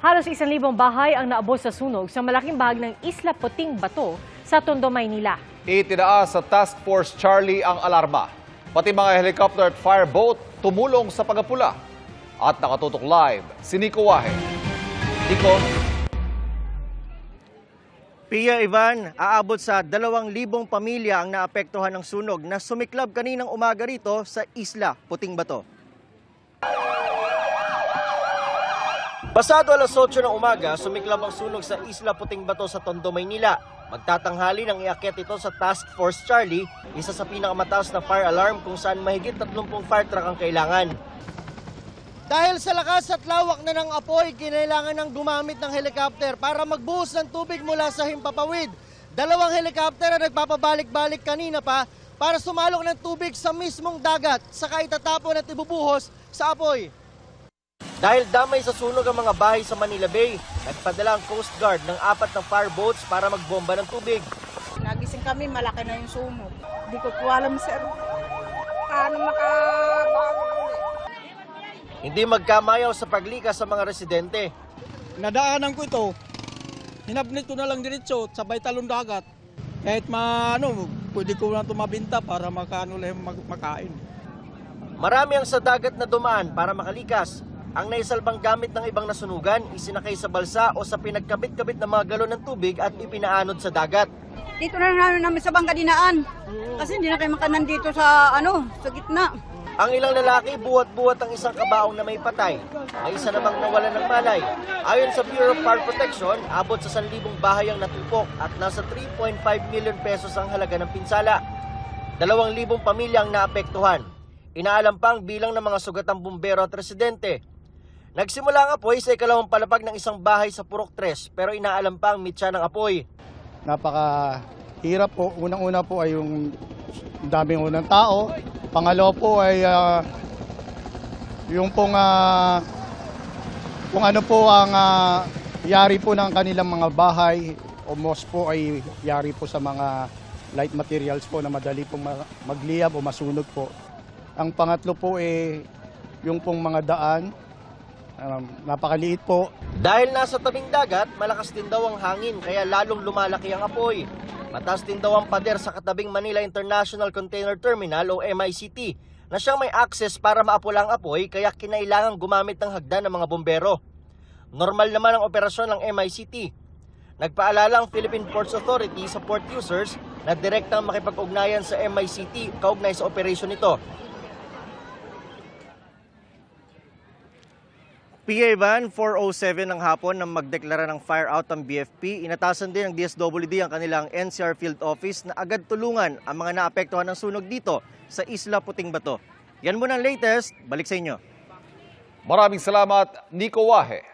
Halos 1,000 bahay ang naabot sa sunog sa malaking bahagi ng Isla Puting Bato sa Tondo, Maynila. Itinaas sa Task Force Charlie ang alarma. Pati mga helicopter at fireboat tumulong sa pagapula. At nakatutok live si Nico Wahe. Nico. Pia Ivan, aabot sa 2,000 pamilya ang naapektuhan ng sunog na sumiklab kaninang umaga rito sa Isla Puting Bato. Pasado alas 8 ng umaga, sumiklab ang sunog sa Isla Puting Bato sa Tondo, Maynila. Magtatanghali nang iakyat ito sa Task Force Charlie, isa sa pinakamataas na fire alarm kung saan mahigit 30 fire truck ang kailangan. Dahil sa lakas at lawak na ng apoy, kinailangan ng gumamit ng helicopter para magbuhos ng tubig mula sa himpapawid. 2 helicopter ang nagpapabalik-balik kanina pa para sumalok ng tubig sa mismong dagat, saka itatapon at ibubuhos sa apoy. Dahil damay sa sunog ang mga bahay sa Manila Bay, nagpadala ang Coast Guard ng 4 na fireboats para magbomba ng tubig. Nagising kami, malaki na yung sunog. Hindi ko po alam, sir. Paano makabago ulit? Hindi magkamayaw sa paglikas sa mga residente. Nadaanan ko ito, hinabnit ko na lang diretso, sabay talon dagat. Kahit pwede ko na ito mabinta para makain. Marami ang sa dagat na dumaan para makalikas. Ang naisalbang gamit ng ibang nasunugan, isinakay sa balsa o sa pinagkabit-kabit na mga galon ng tubig at ipinaanod sa dagat. Dito na namin sa bangka dinaan. Kasi hindi na kayo makanan dito sa gitna. Ang ilang lalaki buhat-buhat ang isang kabaong na may patay. May isa namang nawalan ng malay. Ayon sa Bureau of Fire Protection, abot sa 1,000 bahay ang natupok at nasa 3.5 million pesos ang halaga ng pinsala. 2,000 pamilya ang naapektuhan. Inaalam pang bilang ng mga sugatang bumbero at residente. Nagsimula ang apoy sa ikalawang palapag ng isang bahay sa Purok 3 pero inaalam pa ang mitya ng apoy. Napakahirap po. Unang-una po ay yung daming unang tao. Pangalawa po ay yung kung ano po ang yari po ng kanilang mga bahay o most po ay yari po sa mga light materials po na madali pong magliyab o masunog po. Ang pangatlo po ay yung pong mga daan. Napakaliit po. Dahil nasa tabing dagat, malakas din daw ang hangin kaya lalong lumalaki ang apoy. Mataas din daw ang pader sa katabing Manila International Container Terminal o MICT na siyang may access para maapula ang apoy kaya kinailangang gumamit ng hagdan ng mga bombero. Normal naman ang operasyon ng MICT. Nagpaalala ang Philippine Ports Authority sa port users na direktang makipag-ugnayan sa MICT kaugnay sa operasyon nito. PA Van, 4:07 ng hapon nang magdeklara ng fire out ang BFP, inatasan din ng DSWD ang kanilang NCR Field Office na agad tulungan ang mga naapektuhan ng sunog dito sa Isla Puting Bato. Yan muna ang latest, balik sa inyo. Maraming salamat, Nico Wahe.